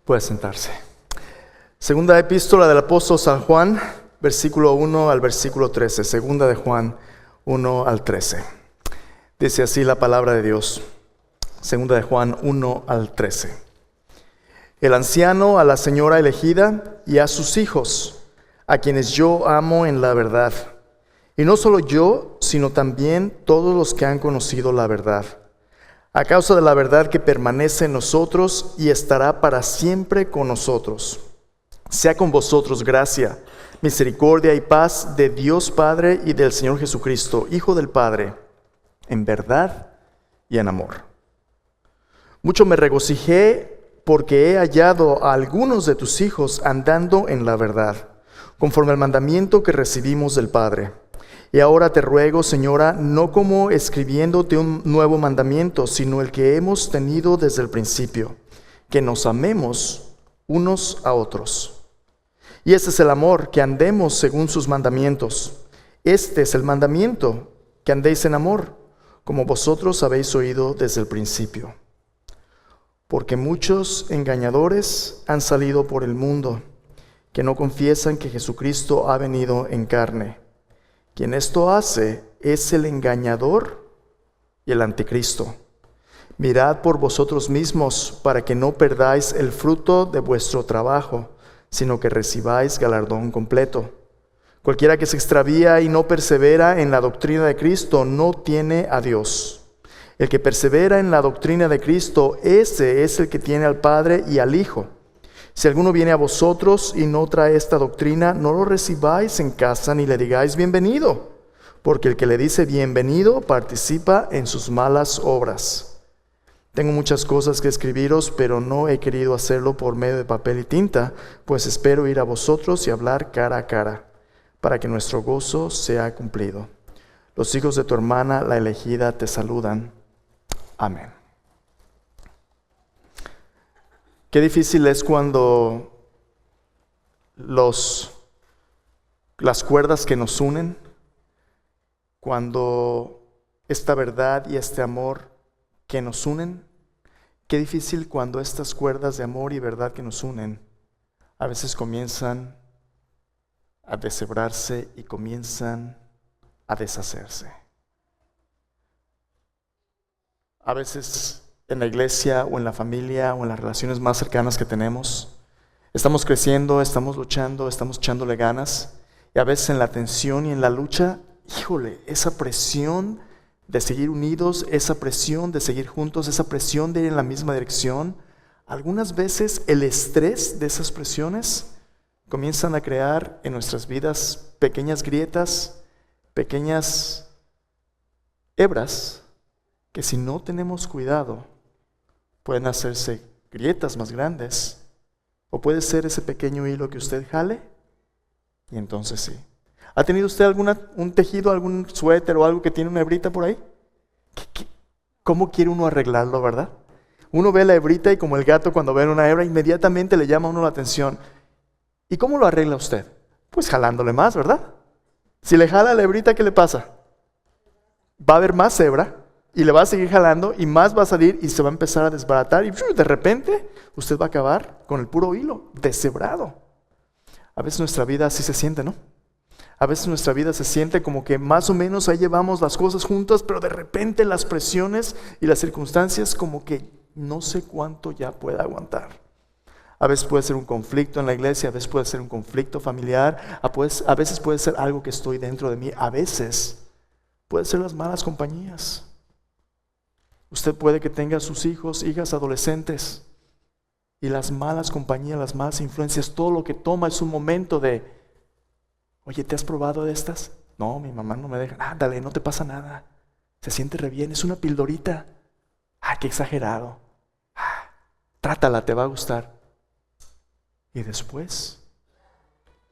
Puede sentarse. Segunda epístola del apóstol San Juan, versículo 1 al versículo 13. Segunda de Juan 1 al 13. Dice así la palabra de Dios. Segunda de Juan 1 al 13. El anciano a la señora elegida y a sus hijos, a quienes yo amo en la verdad. Y no solo yo, sino también todos los que han conocido la verdad. A causa de la verdad que permanece en nosotros y estará para siempre con nosotros. Sea con vosotros gracia, misericordia y paz de Dios Padre y del Señor Jesucristo, Hijo del Padre, en verdad y en amor. Mucho me regocijé porque he hallado a algunos de tus hijos andando en la verdad, conforme al mandamiento que recibimos del Padre. Y ahora te ruego, Señora, no como escribiéndote un nuevo mandamiento, sino el que hemos tenido desde el principio, que nos amemos unos a otros. Y este es el amor, que andemos según sus mandamientos. Este es el mandamiento, que andéis en amor, como vosotros habéis oído desde el principio. Porque muchos engañadores han salido por el mundo, que no confiesan que Jesucristo ha venido en carne. Quien esto hace es el engañador y el anticristo. Mirad por vosotros mismos para que no perdáis el fruto de vuestro trabajo, sino que recibáis galardón completo. Cualquiera que se extravía y no persevera en la doctrina de Cristo no tiene a Dios. El que persevera en la doctrina de Cristo, ese es el que tiene al Padre y al Hijo. Si alguno viene a vosotros y no trae esta doctrina, no lo recibáis en casa ni le digáis bienvenido, porque el que le dice bienvenido participa en sus malas obras. Tengo muchas cosas que escribiros, pero no he querido hacerlo por medio de papel y tinta, pues espero ir a vosotros y hablar cara a cara, para que nuestro gozo sea cumplido. Los hijos de tu hermana, la elegida, te saludan. Amén. Qué difícil es cuando las cuerdas que nos unen, cuando esta verdad y este amor que nos unen, qué difícil cuando estas cuerdas de amor y verdad que nos unen a veces comienzan a deshebrarse y comienzan a deshacerse. A veces en la iglesia o en la familia o en las relaciones más cercanas que tenemos, estamos creciendo, estamos luchando, estamos echándole ganas, y a veces en la tensión y en la lucha, híjole, esa presión de seguir unidos, esa presión de seguir juntos, esa presión de ir en la misma dirección, algunas veces el estrés de esas presiones comienzan a crear en nuestras vidas pequeñas grietas, pequeñas hebras, que si no tenemos cuidado, pueden hacerse grietas más grandes, o puede ser ese pequeño hilo que usted jale, y entonces sí. ¿Ha tenido usted un tejido, algún suéter o algo que tiene una hebrita por ahí? ¿Cómo quiere uno arreglarlo, verdad? Uno ve la hebrita y como el gato cuando ve una hebra, inmediatamente le llama a uno la atención. ¿Y cómo lo arregla usted? Pues jalándole más, ¿verdad? Si le jala la hebrita, ¿qué le pasa? Va a haber más hebra, y le va a seguir jalando y más va a salir y se va a empezar a desbaratar y de repente usted va a acabar con el puro hilo, deshebrado. A veces nuestra vida así se siente, ¿no? A veces nuestra vida se siente como que más o menos ahí llevamos las cosas juntas, pero de repente las presiones y las circunstancias como que no sé cuánto ya pueda aguantar. A veces puede ser un conflicto en la iglesia, a veces puede ser un conflicto familiar, a veces puede ser algo que estoy dentro de mí, a veces puede ser las malas compañías. Usted puede que tenga sus hijos, hijas, adolescentes, y las malas compañías, las malas influencias, todo lo que toma es un momento de, oye, ¿te has probado de estas? No, mi mamá no me deja. Dale, no te pasa nada. Se siente re bien, es una pildorita. Qué exagerado. Trátala, te va a gustar. Y después,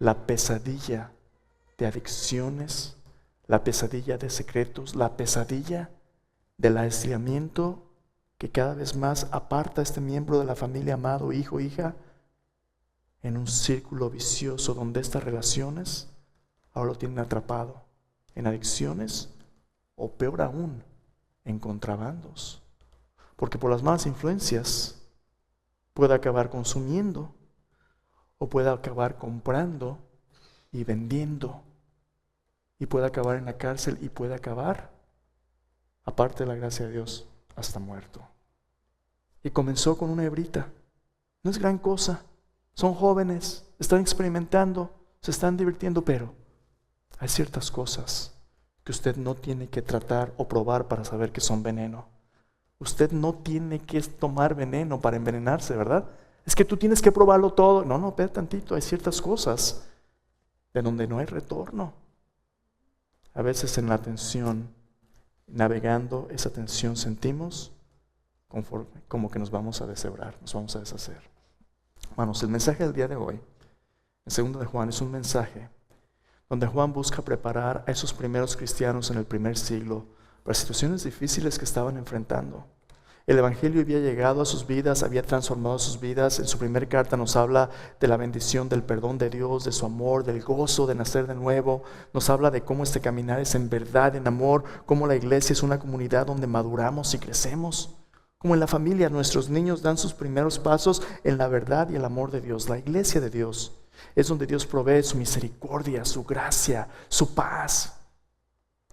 la pesadilla de adicciones, la pesadilla de secretos, la pesadilla del aislamiento que cada vez más aparta a este miembro de la familia amado, hijo, hija, en un círculo vicioso donde estas relaciones ahora lo tienen atrapado en adicciones o peor aún, en contrabandos. Porque por las malas influencias puede acabar consumiendo o puede acabar comprando y vendiendo y puede acabar en la cárcel y puede acabar, aparte de la gracia de Dios, hasta muerto. Y comenzó con una hebrita. No es gran cosa. Son jóvenes, están experimentando, se están divirtiendo, pero hay ciertas cosas que usted no tiene que tratar o probar para saber que son veneno. Usted no tiene que tomar veneno para envenenarse, ¿verdad? Es que tú tienes que probarlo todo. No, espera tantito, hay ciertas cosas de donde no hay retorno. A veces en la tensión, navegando esa tensión, sentimos como que nos vamos a deshebrar, nos vamos a deshacer. Hermanos, el mensaje del día de hoy, en 2 de Juan, es un mensaje donde Juan busca preparar a esos primeros cristianos en el primer siglo para situaciones difíciles que estaban enfrentando. El Evangelio había llegado a sus vidas, había transformado sus vidas. En su primera carta nos habla de la bendición, del perdón de Dios, de su amor, del gozo de nacer de nuevo. Nos habla de cómo este caminar es en verdad, en amor, cómo la iglesia es una comunidad donde maduramos y crecemos. Como en la familia, nuestros niños dan sus primeros pasos en la verdad y el amor de Dios. La iglesia de Dios es donde Dios provee su misericordia, su gracia, su paz.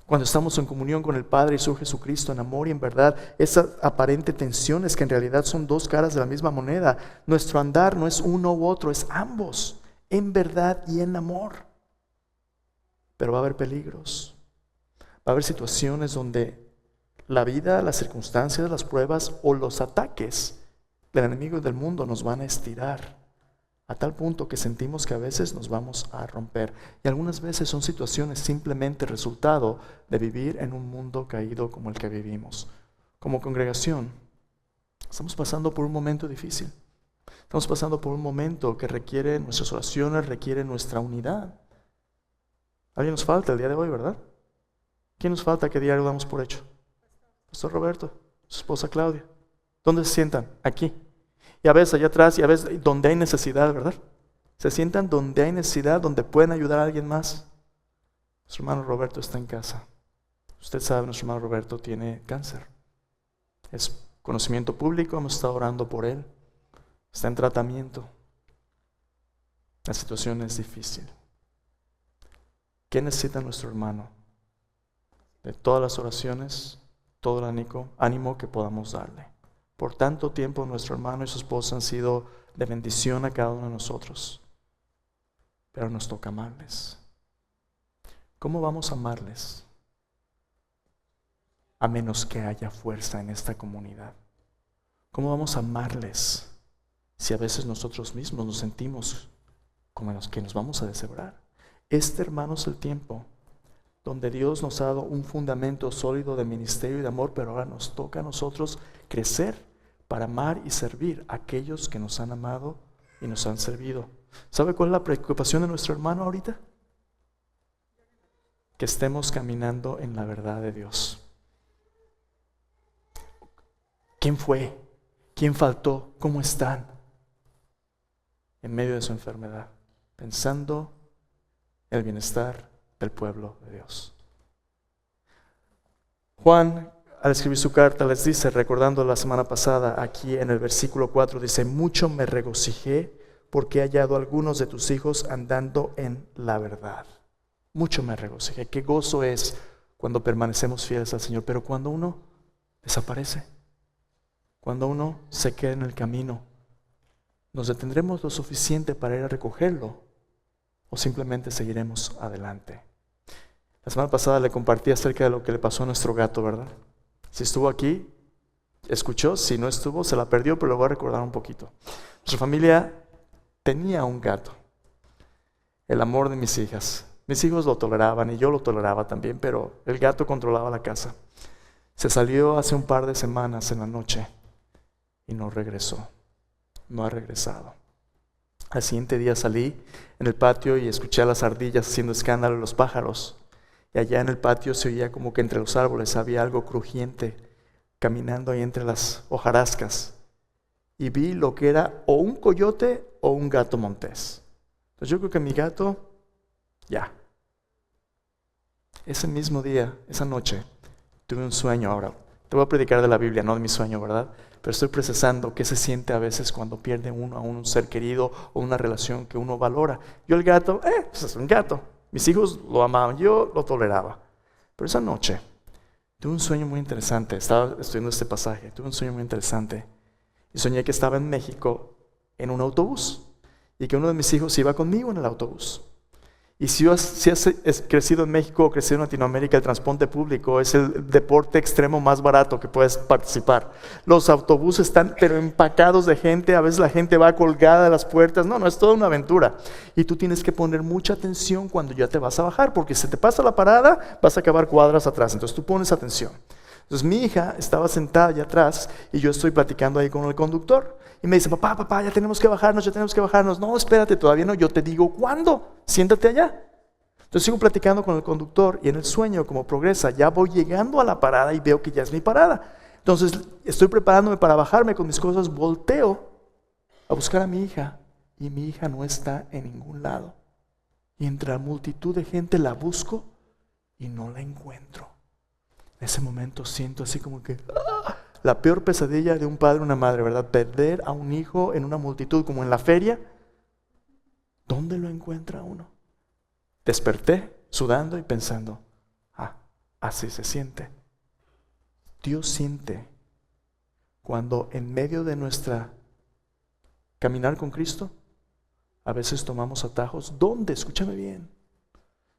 Cuando estamos en comunión con el Padre y su Jesucristo en amor y en verdad, esas aparentes tensiones que en realidad son dos caras de la misma moneda. Nuestro andar no es uno u otro, es ambos, en verdad y en amor. Pero va a haber peligros, va a haber situaciones donde la vida, las circunstancias, las pruebas o los ataques del enemigo del mundo nos van a estirar a tal punto que sentimos que a veces nos vamos a romper. Y algunas veces son situaciones simplemente resultado de vivir en un mundo caído como el que vivimos. Como congregación, estamos pasando por un momento difícil. Estamos pasando por un momento que requiere nuestras oraciones, requiere nuestra unidad. Alguien nos falta el día de hoy, ¿verdad? ¿Quién nos falta que diario damos por hecho? Pastor Roberto, su esposa Claudia. ¿Dónde se sientan? Aquí. Y a veces allá atrás y a veces donde hay necesidad, ¿verdad? Se sientan donde hay necesidad, donde pueden ayudar a alguien más. Nuestro hermano Roberto está en casa. Usted sabe, nuestro hermano Roberto tiene cáncer. Es conocimiento público, hemos estado orando por él. Está en tratamiento. La situación es difícil. ¿Qué necesita nuestro hermano? De todas las oraciones, todo el ánimo que podamos darle. Por tanto tiempo nuestro hermano y su esposa han sido de bendición a cada uno de nosotros. Pero nos toca amarles. ¿Cómo vamos a amarles? A menos que haya fuerza en esta comunidad. ¿Cómo vamos a amarles si a veces nosotros mismos nos sentimos como los que nos vamos a deshebrar? Hermano, es el tiempo donde Dios nos ha dado un fundamento sólido de ministerio y de amor, pero ahora nos toca a nosotros crecer para amar y servir a aquellos que nos han amado y nos han servido. ¿Sabe cuál es la preocupación de nuestro hermano ahorita? Que estemos caminando en la verdad de Dios. ¿Quién fue? ¿Quién faltó? ¿Cómo están? En medio de su enfermedad, pensando en el bienestar del pueblo de Dios. Juan, al escribir su carta, les dice, recordando la semana pasada, aquí en el versículo 4, dice: mucho me regocijé porque he hallado a algunos de tus hijos andando en la verdad. Mucho me regocijé. Qué gozo es cuando permanecemos fieles al Señor, pero cuando uno desaparece, cuando uno se queda en el camino, ¿nos detendremos lo suficiente para ir a recogerlo o simplemente seguiremos adelante? La semana pasada le compartí acerca de lo que le pasó a nuestro gato, ¿verdad? Si estuvo aquí, escuchó. Si no estuvo, se la perdió, pero lo voy a recordar un poquito. Nuestra familia tenía un gato, el amor de mis hijas. Mis hijos lo toleraban y yo lo toleraba también, pero el gato controlaba la casa. Se salió hace un par de semanas en la noche y no regresó. No ha regresado. Al siguiente día salí en el patio y escuché a las ardillas haciendo escándalo y los pájaros. Y allá en el patio se oía como que entre los árboles había algo crujiente caminando ahí entre las hojarascas. Y vi lo que era o un coyote o un gato montés. Entonces yo creo que mi gato, ya. Ese mismo día, esa noche, tuve un sueño. Ahora, te voy a predicar de la Biblia, no de mi sueño, ¿verdad? pero estoy procesando qué se siente a veces cuando pierde uno a un ser querido o una relación que uno valora. Yo el gato, pues es un gato. Mis hijos lo amaban, yo lo toleraba. Pero esa noche tuve un sueño muy interesante. Estaba estudiando este pasaje, tuve un sueño muy interesante. Y soñé que estaba en México en un autobús y que uno de mis hijos iba conmigo en el autobús. Y si has crecido en México o crecido en Latinoamérica, el transporte público es el deporte extremo más barato que puedes participar. Los autobuses están pero empacados de gente, a veces la gente va colgada de las puertas. No, es toda una aventura. Y tú tienes que poner mucha atención cuando ya te vas a bajar, porque si te pasa la parada, vas a acabar cuadras atrás. Entonces tú pones atención. Entonces mi hija estaba sentada allá atrás y yo estoy platicando ahí con el conductor. Y me dice, papá, ya tenemos que bajarnos. No, espérate, todavía no, yo te digo cuándo, siéntate allá. Entonces sigo platicando con el conductor y en el sueño, como progresa, ya voy llegando a la parada y veo que ya es mi parada. Entonces estoy preparándome para bajarme con mis cosas, volteo a buscar a mi hija y mi hija no está en ningún lado. Y entre la multitud de gente la busco y no la encuentro. En ese momento siento así como que la peor pesadilla de un padre o una madre, ¿verdad? Perder a un hijo en una multitud como en la feria. ¿Dónde lo encuentra uno? Desperté sudando y pensando, así se siente. Dios siente cuando en medio de nuestra caminar con Cristo, a veces tomamos atajos. ¿Dónde? Escúchame bien.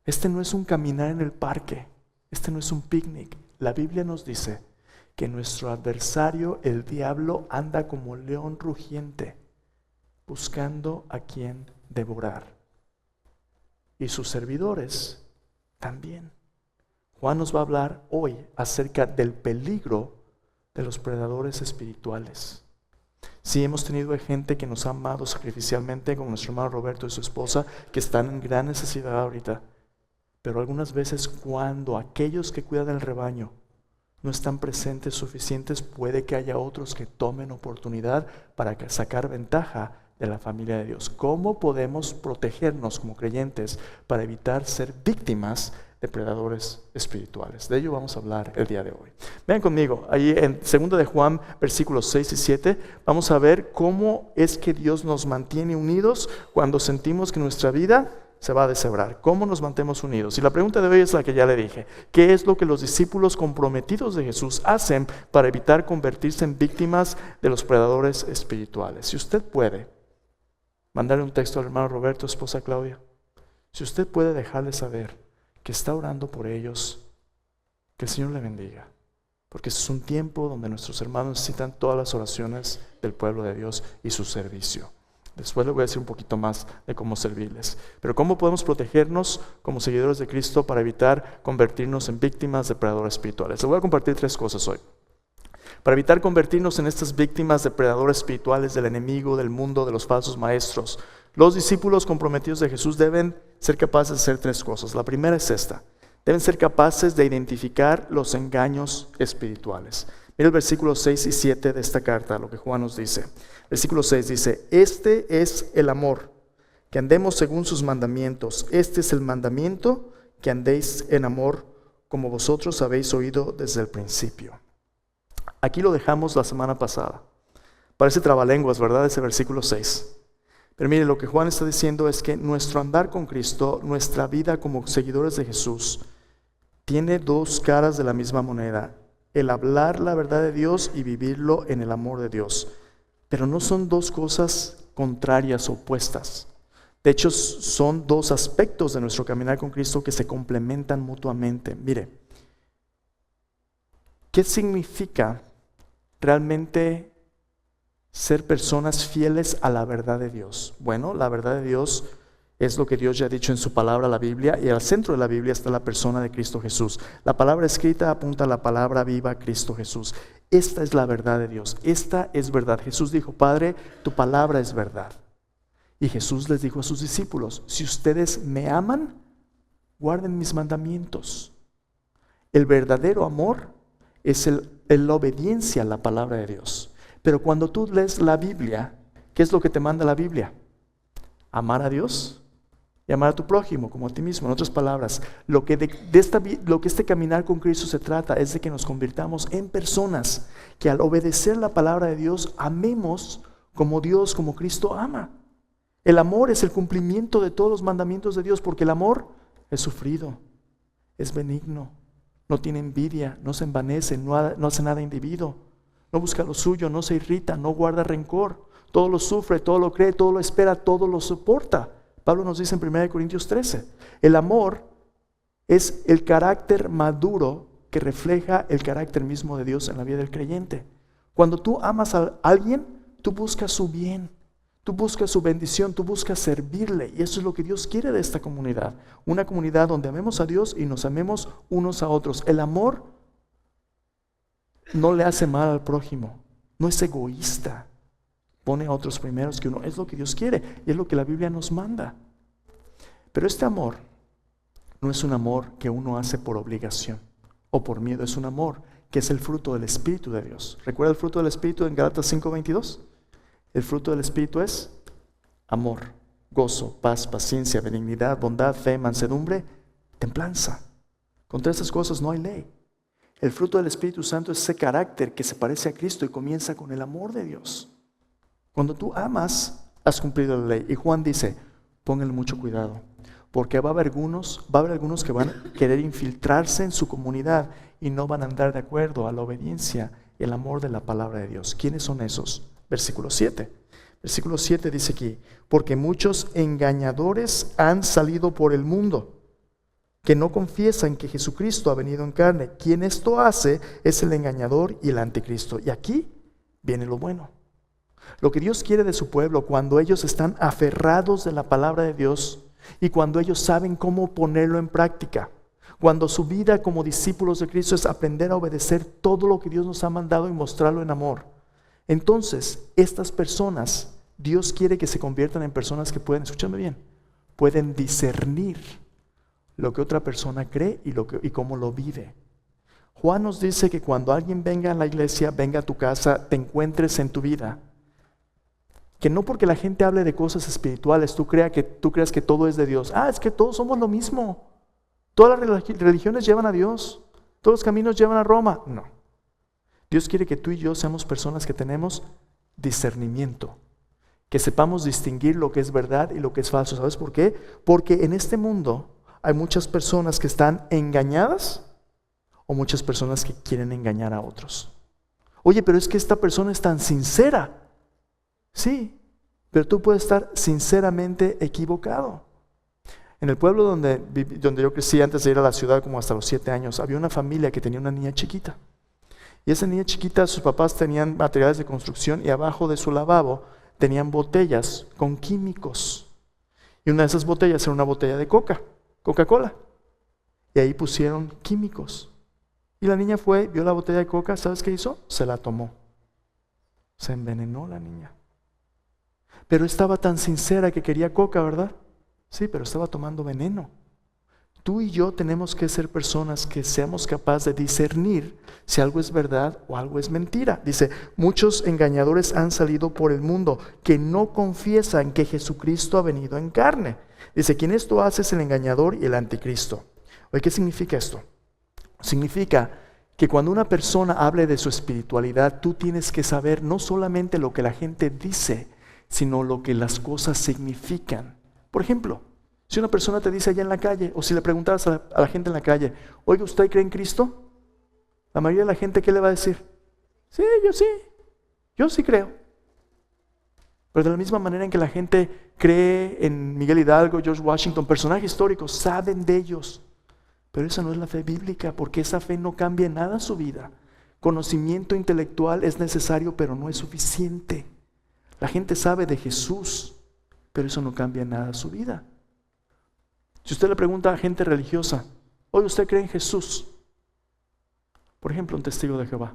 Este no es un caminar en el parque. Este no es un picnic. La Biblia nos dice que nuestro adversario, el diablo, anda como león rugiente, buscando a quien devorar. Y sus servidores también. Juan nos va a hablar hoy acerca del peligro de los predadores espirituales. Sí, hemos tenido gente que nos ha amado sacrificialmente, como nuestro hermano Roberto y su esposa, que están en gran necesidad ahorita. Pero algunas veces cuando aquellos que cuidan el rebaño no están presentes suficientes, puede que haya otros que tomen oportunidad para sacar ventaja de la familia de Dios. ¿Cómo podemos protegernos como creyentes para evitar ser víctimas de predadores espirituales? De ello vamos a hablar el día de hoy. Vean conmigo, ahí en 2 de Juan, versículos 6 y 7, vamos a ver cómo es que Dios nos mantiene unidos cuando sentimos que nuestra vida se va a deshebrar. ¿Cómo nos mantenemos unidos? Y la pregunta de hoy es la que ya le dije. ¿Qué es lo que los discípulos comprometidos de Jesús hacen para evitar convertirse en víctimas de los predadores espirituales? Si usted puede mandarle un texto al hermano Roberto, esposa Claudia, si usted puede dejarle saber que está orando por ellos, que el Señor le bendiga. Porque es un tiempo donde nuestros hermanos necesitan todas las oraciones del pueblo de Dios y su servicio. Después les voy a decir un poquito más de cómo servirles. Pero ¿cómo podemos protegernos como seguidores de Cristo para evitar convertirnos en víctimas de predadores espirituales? Les voy a compartir 3 cosas hoy. Para evitar convertirnos en estas víctimas de predadores espirituales, del enemigo, del mundo, de los falsos maestros, los discípulos comprometidos de Jesús deben ser capaces de hacer 3 cosas. La primera es esta. Deben ser capaces de identificar los engaños espirituales. Mira el versículo 6 y 7 de esta carta, lo que Juan nos dice. Versículo 6 dice, este es el amor, que andemos según sus mandamientos. Este es el mandamiento, que andéis en amor, como vosotros habéis oído desde el principio. Aquí lo dejamos la semana pasada. Parece trabalenguas, ¿verdad? Ese versículo 6. Pero mire, lo que Juan está diciendo es que nuestro andar con Cristo, nuestra vida como seguidores de Jesús, tiene 2 caras de la misma moneda. El hablar la verdad de Dios y vivirlo en el amor de Dios. Pero no son 2 cosas contrarias, opuestas. De hecho, son 2 aspectos de nuestro caminar con Cristo que se complementan mutuamente. Mire, ¿qué significa realmente ser personas fieles a la verdad de Dios? Bueno, la verdad de Dios es lo que Dios ya ha dicho en su palabra, la Biblia, y al centro de la Biblia está la persona de Cristo Jesús. La palabra escrita apunta a la palabra viva, Cristo Jesús. Esta es la verdad de Dios, esta es verdad. Jesús dijo, Padre, tu palabra es verdad. Y Jesús les dijo a sus discípulos, si ustedes me aman, guarden mis mandamientos. El verdadero amor es la obediencia a la palabra de Dios. Pero cuando tú lees la Biblia, ¿qué es lo que te manda la Biblia? Amar a Dios y amar a tu prójimo como a ti mismo. En otras palabras, lo que este caminar con Cristo se trata es de que nos convirtamos en personas que al obedecer la palabra de Dios amemos como Dios, como Cristo ama. El amor es el cumplimiento de todos los mandamientos de Dios, porque el amor es sufrido, es benigno, no tiene envidia, no se envanece, no hace nada indebido, no busca lo suyo, no se irrita, no guarda rencor, todo lo sufre, todo lo cree, todo lo espera, todo lo soporta. Pablo nos dice en 1 Corintios 13, el amor es el carácter maduro que refleja el carácter mismo de Dios en la vida del creyente. Cuando tú amas a alguien, tú buscas su bien, tú buscas su bendición, tú buscas servirle, y eso es lo que Dios quiere de esta comunidad, una comunidad donde amemos a Dios y nos amemos unos a otros. El amor no le hace mal al prójimo, no es egoísta, pone a otros primeros que uno, es lo que Dios quiere y es lo que la Biblia nos manda. Pero este amor no es un amor que uno hace por obligación o por miedo, es un amor que es el fruto del Espíritu de Dios. ¿Recuerda el fruto del Espíritu en Gálatas 5:22? El fruto del Espíritu es amor, gozo, paz, paciencia, benignidad, bondad, fe, mansedumbre, templanza. Contra esas cosas no hay ley. El fruto del Espíritu Santo es ese carácter que se parece a Cristo y comienza con el amor de Dios. Cuando tú amas, has cumplido la ley. Y Juan dice, pónganle mucho cuidado, porque va a haber algunos que van a querer infiltrarse en su comunidad y no van a andar de acuerdo a la obediencia y el amor de la palabra de Dios. ¿Quiénes son esos? Versículo 7. Versículo 7 dice aquí, porque muchos engañadores han salido por el mundo, que no confiesan que Jesucristo ha venido en carne. Quien esto hace es el engañador y el anticristo. Y aquí viene lo bueno. Lo que Dios quiere de su pueblo cuando ellos están aferrados de la palabra de Dios y cuando ellos saben cómo ponerlo en práctica. Cuando su vida como discípulos de Cristo es aprender a obedecer todo lo que Dios nos ha mandado y mostrarlo en amor. Entonces, estas personas, Dios quiere que se conviertan en personas que pueden, escúchame bien, pueden discernir lo que otra persona cree y cómo lo vive. Juan nos dice que cuando alguien venga a la iglesia, venga a tu casa, te encuentres en tu vida, que no porque la gente hable de cosas espirituales, tú creas que todo es de Dios. Es que todos somos lo mismo. Todas las religiones llevan a Dios. Todos los caminos llevan a Roma. No. Dios quiere que tú y yo seamos personas que tenemos discernimiento, que sepamos distinguir lo que es verdad y lo que es falso. ¿Sabes por qué? Porque en este mundo hay muchas personas que están engañadas o muchas personas que quieren engañar a otros. Oye, pero es que esta persona es tan sincera. Sí, pero tú puedes estar sinceramente equivocado. En el pueblo donde yo crecí antes de ir a la ciudad, como hasta los 7 años, había una familia que tenía una niña chiquita. Y esa niña chiquita, sus papás tenían materiales de construcción y abajo de su lavabo tenían botellas con químicos. Y una de esas botellas era una botella de Coca-Cola. Y ahí pusieron químicos. Y la niña vio la botella de Coca, ¿sabes qué hizo? Se la tomó. Se envenenó la niña. Pero estaba tan sincera que quería Coca, ¿verdad? Sí, pero estaba tomando veneno. Tú y yo tenemos que ser personas que seamos capaces de discernir si algo es verdad o algo es mentira. Dice, muchos engañadores han salido por el mundo que no confiesan que Jesucristo ha venido en carne. Dice, quien esto hace es el engañador y el anticristo. Oye, ¿qué significa esto? Significa que cuando una persona hable de su espiritualidad, tú tienes que saber no solamente lo que la gente dice, sino lo que las cosas significan. Por ejemplo, si una persona te dice allá en la calle, o si le preguntaras a la gente en la calle, oiga, ¿usted cree en Cristo? La mayoría de la gente, ¿qué le va a decir? Sí, yo sí creo. Pero de la misma manera en que la gente cree en Miguel Hidalgo, George Washington, personajes históricos, saben de ellos. Pero esa no es la fe bíblica, porque esa fe no cambia en nada su vida. Conocimiento intelectual es necesario, pero no es suficiente. La gente sabe de Jesús, pero eso no cambia en nada su vida. Si usted le pregunta a gente religiosa, oye, ¿usted cree en Jesús? Por ejemplo, un testigo de Jehová.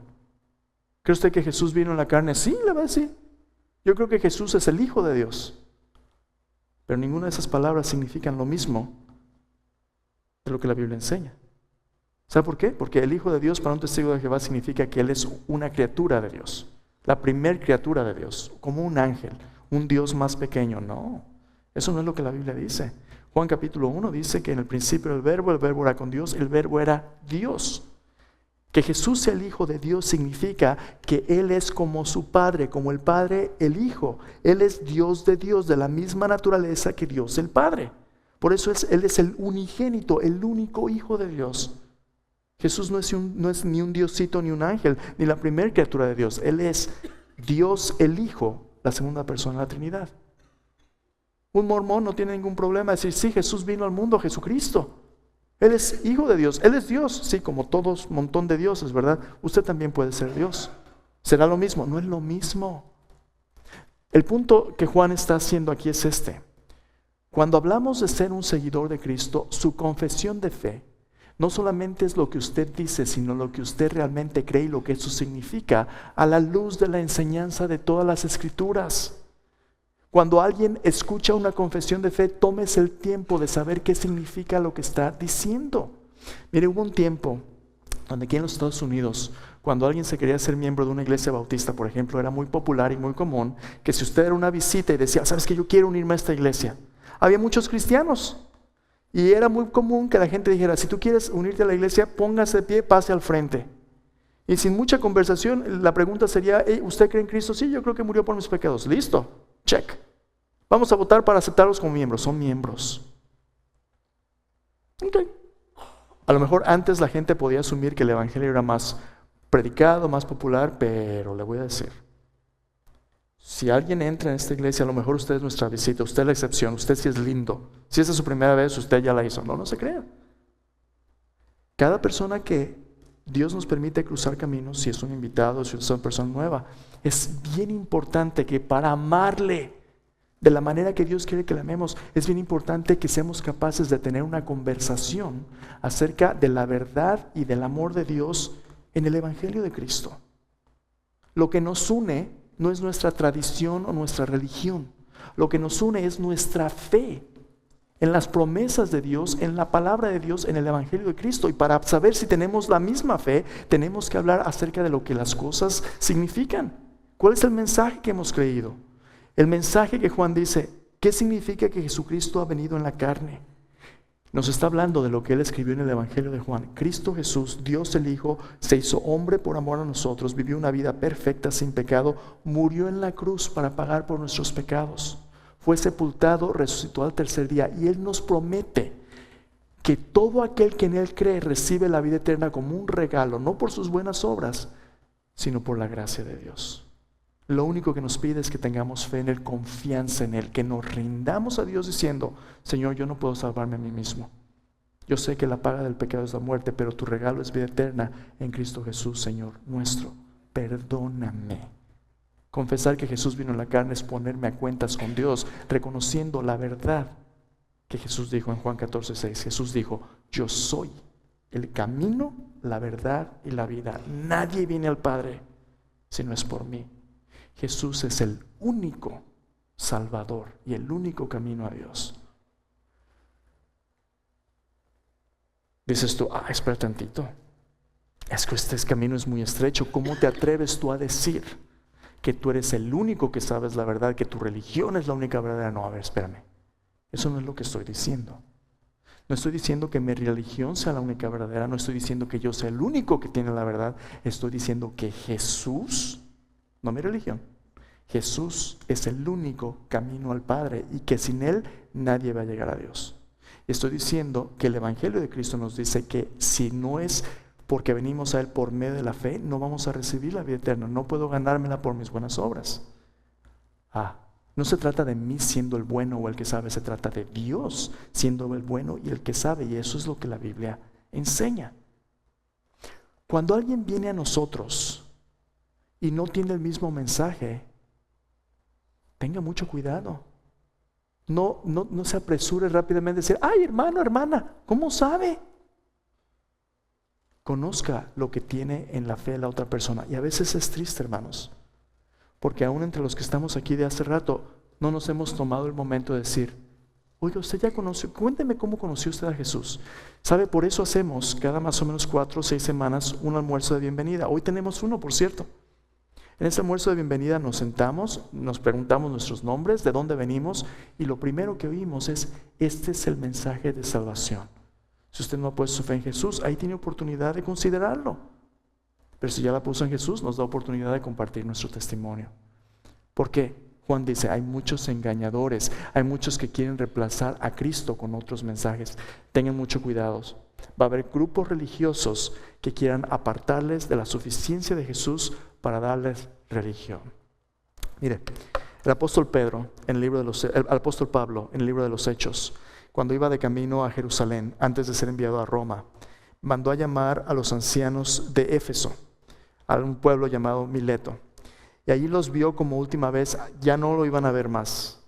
¿Cree usted que Jesús vino en la carne? Sí, le va a decir. Yo creo que Jesús es el Hijo de Dios. Pero ninguna de esas palabras significan lo mismo de lo que la Biblia enseña. ¿Sabe por qué? Porque el Hijo de Dios para un testigo de Jehová significa que Él es una criatura de Dios. La primer criatura de Dios, como un ángel, un Dios más pequeño. No, eso no es lo que la Biblia dice. Juan capítulo 1 dice que en el principio el verbo era con Dios, el verbo era Dios. Que Jesús sea el Hijo de Dios significa que Él es como su Padre, como el Padre, el Hijo. Él es Dios, de la misma naturaleza que Dios el Padre. Por eso Él es el unigénito, el único Hijo de Dios. Jesús no es ni un diosito ni un ángel, ni la primera criatura de Dios. Él es Dios el Hijo, la segunda persona de la Trinidad. Un mormón no tiene ningún problema de decir, sí, Jesús vino al mundo, Jesucristo. Él es Hijo de Dios, Él es Dios, sí, como todos, montón de dioses, ¿verdad? Usted también puede ser Dios. ¿Será lo mismo? No es lo mismo. El punto que Juan está haciendo aquí es este. Cuando hablamos de ser un seguidor de Cristo, su confesión de fe no solamente es lo que usted dice, sino lo que usted realmente cree y lo que eso significa a la luz de la enseñanza de todas las Escrituras. Cuando alguien escucha una confesión de fe, tómese el tiempo de saber qué significa lo que está diciendo. Mire, hubo un tiempo donde aquí en los Estados Unidos, cuando alguien se quería ser miembro de una iglesia bautista, por ejemplo, era muy popular y muy común que si usted era una visita y decía, ¿sabes qué? Yo quiero unirme a esta iglesia. Había muchos cristianos y era muy común que la gente dijera, si tú quieres unirte a la iglesia, póngase de pie, pase al frente. Y sin mucha conversación, la pregunta sería, ¿usted cree en Cristo? Sí, yo creo que murió por mis pecados. Listo, check. Vamos a votar para aceptarlos como miembros. Son miembros. Okay. A lo mejor antes la gente podía asumir que el evangelio era más predicado, más popular, pero le voy a decir, si alguien entra en esta iglesia, a lo mejor usted es nuestra visita, usted es la excepción, usted sí es lindo. Si esa es su primera vez, usted ya la hizo. No se crea. Cada persona que Dios nos permite cruzar caminos, si es un invitado, si es una persona nueva, es bien importante que para amarle de la manera que Dios quiere que le amemos, es bien importante que seamos capaces de tener una conversación acerca de la verdad y del amor de Dios en el Evangelio de Cristo. Lo que nos une no es nuestra tradición o nuestra religión. Lo que nos une es nuestra fe en las promesas de Dios, en la palabra de Dios, en el Evangelio de Cristo. Y para saber si tenemos la misma fe, tenemos que hablar acerca de lo que las cosas significan. ¿Cuál es el mensaje que hemos creído? El mensaje que Juan dice, ¿qué significa que Jesucristo ha venido en la carne? Nos está hablando de lo que él escribió en el Evangelio de Juan. Cristo Jesús, Dios el Hijo, se hizo hombre por amor a nosotros, vivió una vida perfecta, sin pecado, murió en la cruz para pagar por nuestros pecados. Fue sepultado, resucitó al tercer día y Él nos promete que todo aquel que en Él cree recibe la vida eterna como un regalo, no por sus buenas obras, sino por la gracia de Dios. Lo único que nos pide es que tengamos fe en Él, confianza en Él, que nos rindamos a Dios diciendo, Señor, yo no puedo salvarme a mí mismo. Yo sé que la paga del pecado es la muerte, pero tu regalo es vida eterna en Cristo Jesús, Señor nuestro. Perdóname. Confesar que Jesús vino en la carne es ponerme a cuentas con Dios, reconociendo la verdad que Jesús dijo en Juan 14:6. Jesús dijo, yo soy el camino, la verdad y la vida. Nadie viene al Padre si no es por mí. Jesús es el único Salvador y el único camino a Dios. Dices tú, espera tantito. Es que este camino es muy estrecho. ¿Cómo te atreves tú a decir que tú eres el único que sabes la verdad, que tu religión es la única verdadera? No, a ver, espérame. Eso no es lo que estoy diciendo. No estoy diciendo que mi religión sea la única verdadera. No estoy diciendo que yo sea el único que tiene la verdad. Estoy diciendo que Jesús, no mi religión, Jesús es el único camino al Padre y que sin Él nadie va a llegar a Dios. Estoy diciendo que el Evangelio de Cristo nos dice que si no es porque venimos a Él por medio de la fe, no vamos a recibir la vida eterna. No puedo ganármela por mis buenas obras. No se trata de mí siendo el bueno o el que sabe, se trata de Dios siendo el bueno y el que sabe, y eso es lo que la Biblia enseña. Cuando alguien viene a nosotros y no tiene el mismo mensaje, tenga mucho cuidado. No se apresure rápidamente a decir, ay, hermano, hermana, ¿cómo sabe? Conozca lo que tiene en la fe de la otra persona. Y a veces es triste, hermanos, porque aún entre los que estamos aquí de hace rato, no nos hemos tomado el momento de decir, oiga, usted ya conoció, cuénteme cómo conoció usted a Jesús. ¿Sabe? Por eso hacemos cada más o menos 4 o 6 semanas un almuerzo de bienvenida. Hoy tenemos uno, por cierto. En ese almuerzo de bienvenida nos sentamos, nos preguntamos nuestros nombres, de dónde venimos, y lo primero que oímos es: este es el mensaje de salvación. Si usted no ha puesto su fe en Jesús, ahí tiene oportunidad de considerarlo. Pero si ya la puso en Jesús, nos da oportunidad de compartir nuestro testimonio. ¿Por qué? Juan dice: hay muchos engañadores, hay muchos que quieren reemplazar a Cristo con otros mensajes. Tengan mucho cuidado. Va a haber grupos religiosos que quieran apartarles de la suficiencia de Jesús para darles religión. Mire, el apóstol Pablo, en el libro de los Hechos, cuando iba de camino a Jerusalén, antes de ser enviado a Roma, mandó a llamar a los ancianos de Éfeso, a un pueblo llamado Mileto. Y allí los vio como última vez, ya no lo iban a ver más.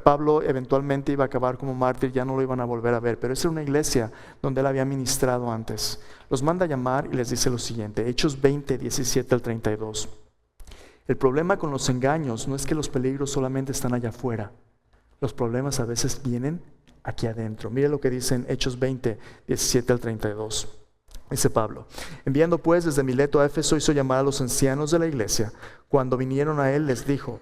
Pablo eventualmente iba a acabar como mártir, ya no lo iban a volver a ver, pero esa era una iglesia donde él había ministrado antes. Los manda a llamar y les dice lo siguiente, Hechos 20, 17 al 32. El problema con los engaños no es que los peligros solamente están allá afuera, los problemas a veces vienen aquí adentro. Mire lo que dice en Hechos 20, 17 al 32. Dice Pablo: enviando pues desde Mileto a Éfeso, hizo llamar a los ancianos de la iglesia. Cuando vinieron a él, les dijo: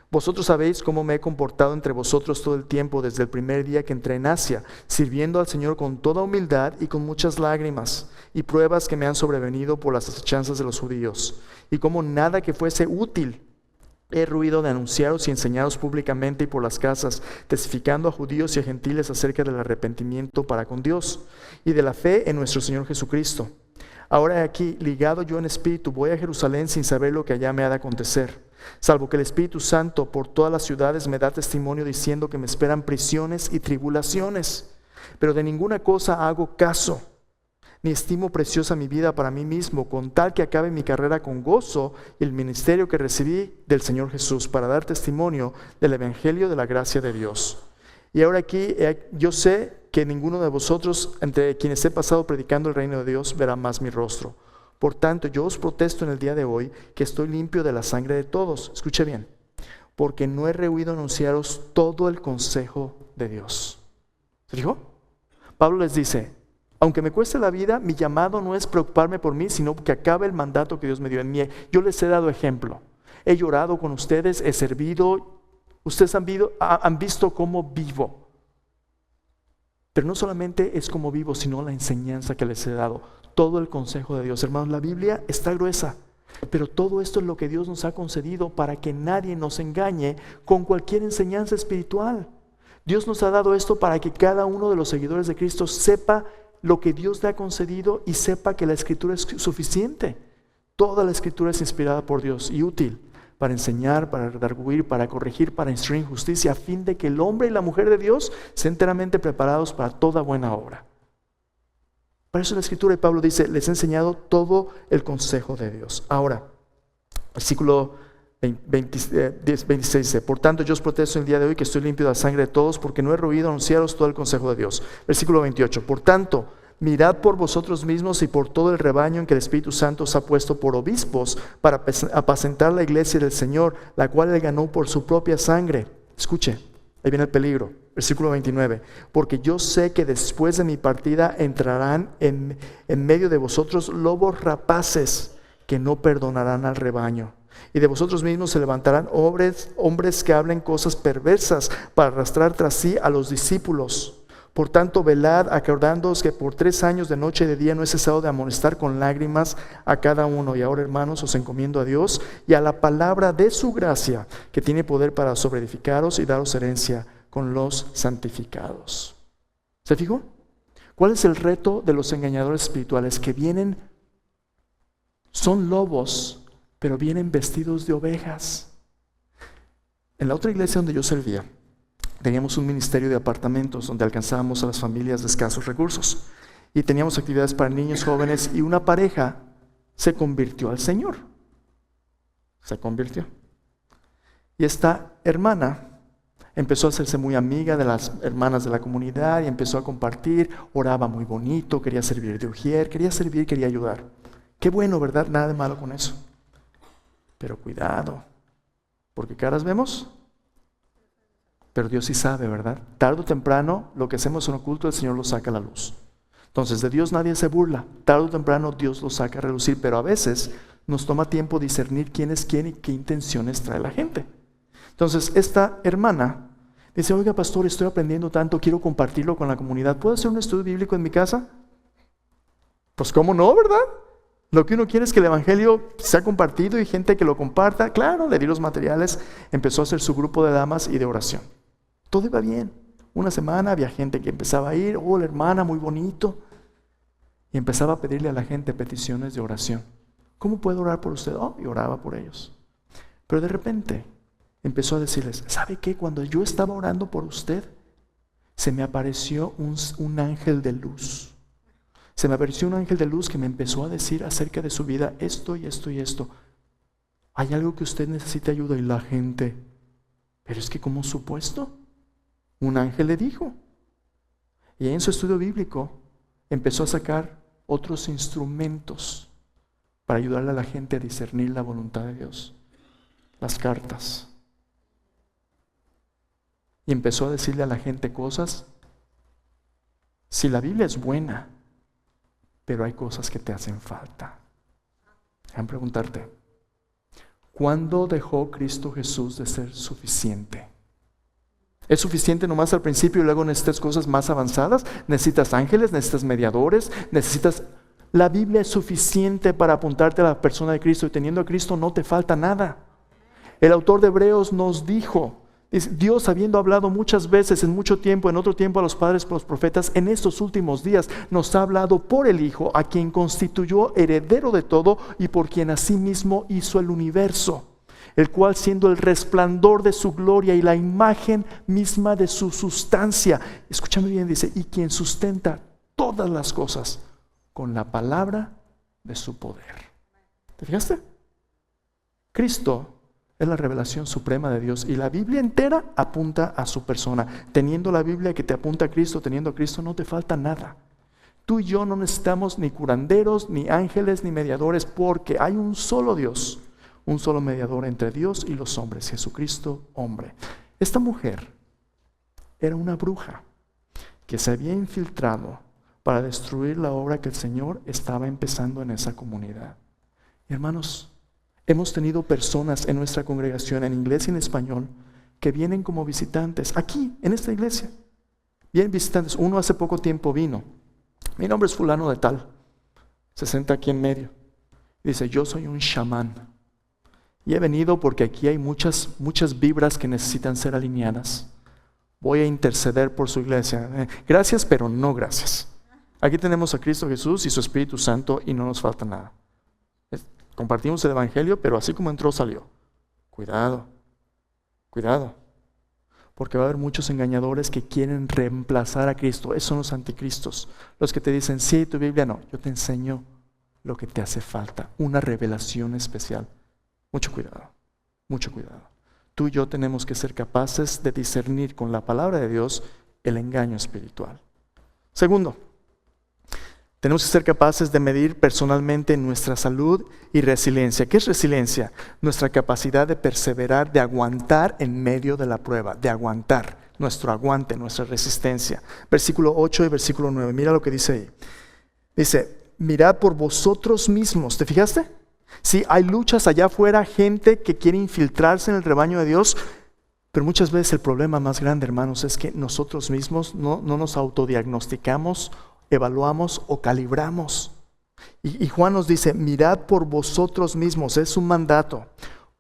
vosotros sabéis cómo me he comportado entre vosotros todo el tiempo desde el primer día que entré en Asia, sirviendo al Señor con toda humildad y con muchas lágrimas y pruebas que me han sobrevenido por las asechanzas de los judíos, y como nada que fuese útil he ruido de anunciaros y enseñaros públicamente y por las casas, testificando a judíos y a gentiles acerca del arrepentimiento para con Dios y de la fe en nuestro Señor Jesucristo. Ahora aquí, ligado yo en espíritu, voy a Jerusalén sin saber lo que allá me ha de acontecer, salvo que el Espíritu Santo por todas las ciudades me da testimonio diciendo que me esperan prisiones y tribulaciones. Pero de ninguna cosa hago caso, ni estimo preciosa mi vida para mí mismo, con tal que acabe mi carrera con gozo y el ministerio que recibí del Señor Jesús, para dar testimonio del evangelio de la gracia de Dios. Y ahora aquí yo sé que ninguno de vosotros, entre quienes he pasado predicando el reino de Dios, verá más mi rostro. Por tanto, yo os protesto en el día de hoy que estoy limpio de la sangre de todos. Escuche bien, porque no he rehuido anunciaros todo el consejo de Dios. ¿Se fijó? Pablo les dice: aunque me cueste la vida, mi llamado no es preocuparme por mí, sino que acabe el mandato que Dios me dio en mí. Yo les he dado ejemplo. He llorado con ustedes, he servido. Ustedes han visto cómo vivo. Pero no solamente es como vivo, sino la enseñanza que les he dado. Todo el consejo de Dios. Hermanos, la Biblia está gruesa, pero todo esto es lo que Dios nos ha concedido para que nadie nos engañe con cualquier enseñanza espiritual. Dios nos ha dado esto para que cada uno de los seguidores de Cristo sepa lo que Dios le ha concedido y sepa que la Escritura es suficiente. Toda la Escritura es inspirada por Dios y útil para enseñar, para redarguir, para corregir, para instruir en justicia, a fin de que el hombre y la mujer de Dios sean enteramente preparados para toda buena obra. Para eso la Escritura, y Pablo dice: les he enseñado todo el consejo de Dios. Ahora, versículo 26 dice: por tanto yo os protesto en el día de hoy que estoy limpio de la sangre de todos, porque no he rehuido anunciaros todo el consejo de Dios. Versículo 28, por tanto, mirad por vosotros mismos y por todo el rebaño en que el Espíritu Santo os ha puesto por obispos para apacentar la iglesia del Señor, la cual él ganó por su propia sangre. Escuche, ahí viene el peligro. Versículo 29, porque yo sé que después de mi partida entrarán en medio de vosotros lobos rapaces que no perdonarán al rebaño. Y de vosotros mismos se levantarán hombres que hablen cosas perversas para arrastrar tras sí a los discípulos. Por tanto, velad, acordándoos que por 3 años de noche y de día no he cesado de amonestar con lágrimas a cada uno. Y ahora, hermanos, os encomiendo a Dios y a la palabra de su gracia, que tiene poder para sobreedificaros y daros herencia con los santificados. ¿Se fijó? ¿Cuál es el reto de los engañadores espirituales? Que vienen, son lobos, pero vienen vestidos de ovejas. En la otra iglesia donde yo servía, teníamos un ministerio de apartamentos donde alcanzábamos a las familias de escasos recursos y teníamos actividades para niños, jóvenes, y una pareja se convirtió al Señor. Se convirtió. Y esta hermana empezó a hacerse muy amiga de las hermanas de la comunidad y empezó a compartir, oraba muy bonito, quería servir de ujier, quería ayudar. Qué bueno, ¿verdad? Nada de malo con eso. Pero cuidado, porque caras vemos, pero Dios sí sabe, ¿verdad? Tarde o temprano, lo que hacemos en oculto, el Señor lo saca a la luz. Entonces, de Dios nadie se burla. Tarde o temprano Dios lo saca a relucir, pero a veces nos toma tiempo discernir quién es quién y qué intenciones trae la gente. Entonces, esta hermana dice, oiga, pastor, estoy aprendiendo tanto, quiero compartirlo con la comunidad. ¿Puedo hacer un estudio bíblico en mi casa? Pues, ¿cómo no, verdad? Lo que uno quiere es que el evangelio sea compartido y gente que lo comparta. Claro, le di los materiales, empezó a hacer su grupo de damas y de oración. Todo iba bien. Una semana había gente que empezaba a ir, la hermana, muy bonito. Y empezaba a pedirle a la gente peticiones de oración. ¿Cómo puedo orar por usted? Y oraba por ellos. Pero de repente empezó a decirles, ¿sabe qué? Cuando yo estaba orando por usted, se me apareció un ángel de luz. Se me apareció un ángel de luz que me empezó a decir acerca de su vida esto y esto y esto. Hay algo que usted necesita ayuda. Y la gente, pero es que ¿cómo supo esto? Un ángel le dijo. Y en su estudio bíblico empezó a sacar otros instrumentos para ayudarle a la gente a discernir la voluntad de Dios. Las cartas. Y empezó a decirle a la gente cosas. Si la Biblia es buena, pero hay cosas que te hacen falta. Déjame preguntarte, ¿cuándo dejó Cristo Jesús de ser suficiente? ¿Es suficiente nomás al principio y luego necesitas cosas más avanzadas? ¿Necesitas ángeles? ¿Necesitas mediadores? ¿Necesitas...? La Biblia es suficiente para apuntarte a la persona de Cristo, y teniendo a Cristo no te falta nada. El autor de Hebreos nos dijo, Dios, habiendo hablado muchas veces, en mucho tiempo, en otro tiempo a los padres por los profetas, en estos últimos días nos ha hablado por el Hijo, a quien constituyó heredero de todo y por quien asimismo hizo el universo, el cual, siendo el resplandor de su gloria y la imagen misma de su sustancia, escúchame bien, dice, y quien sustenta todas las cosas con la palabra de su poder. ¿Te fijaste? Cristo es la revelación suprema de Dios y la Biblia entera apunta a su persona. Teniendo la Biblia que te apunta a Cristo, teniendo a Cristo, no te falta nada. Tú y yo no necesitamos ni curanderos, ni ángeles, ni mediadores, porque hay un solo Dios, un solo mediador entre Dios y los hombres, Jesucristo, hombre. Esta mujer era una bruja que se había infiltrado para destruir la obra que el Señor estaba empezando en esa comunidad. Y hermanos, hemos tenido personas en nuestra congregación, en inglés y en español, que vienen como visitantes, aquí, en esta iglesia. Vienen visitantes. Uno hace poco tiempo vino. Mi nombre es fulano de tal. Se senta aquí en medio. Dice, yo soy un chamán. Y he venido porque aquí hay muchas vibras que necesitan ser alineadas. Voy a interceder por su iglesia. Gracias, pero no gracias. Aquí tenemos a Cristo Jesús y su Espíritu Santo y no nos falta nada. Compartimos el evangelio, pero así como entró, salió. Cuidado, cuidado. Porque va a haber muchos engañadores que quieren reemplazar a Cristo. Esos son los anticristos. Los que te dicen, sí, tu Biblia no. Yo te enseño lo que te hace falta. Una revelación especial. Mucho cuidado, mucho cuidado. Tú y yo tenemos que ser capaces de discernir con la palabra de Dios el engaño espiritual. Segundo, tenemos que ser capaces de medir personalmente nuestra salud y resiliencia. ¿Qué es resiliencia? Nuestra capacidad de perseverar, de aguantar en medio de la prueba, de aguantar, nuestro aguante, nuestra resistencia. Versículo 8 y versículo 9, mira lo que dice ahí. Dice, mirad por vosotros mismos. ¿Te fijaste? Sí, hay luchas allá afuera, gente que quiere infiltrarse en el rebaño de Dios, pero muchas veces el problema más grande, hermanos, es que nosotros mismos no nos autodiagnosticamos, evaluamos o calibramos. Y Juan nos dice, mirad por vosotros mismos, es un mandato.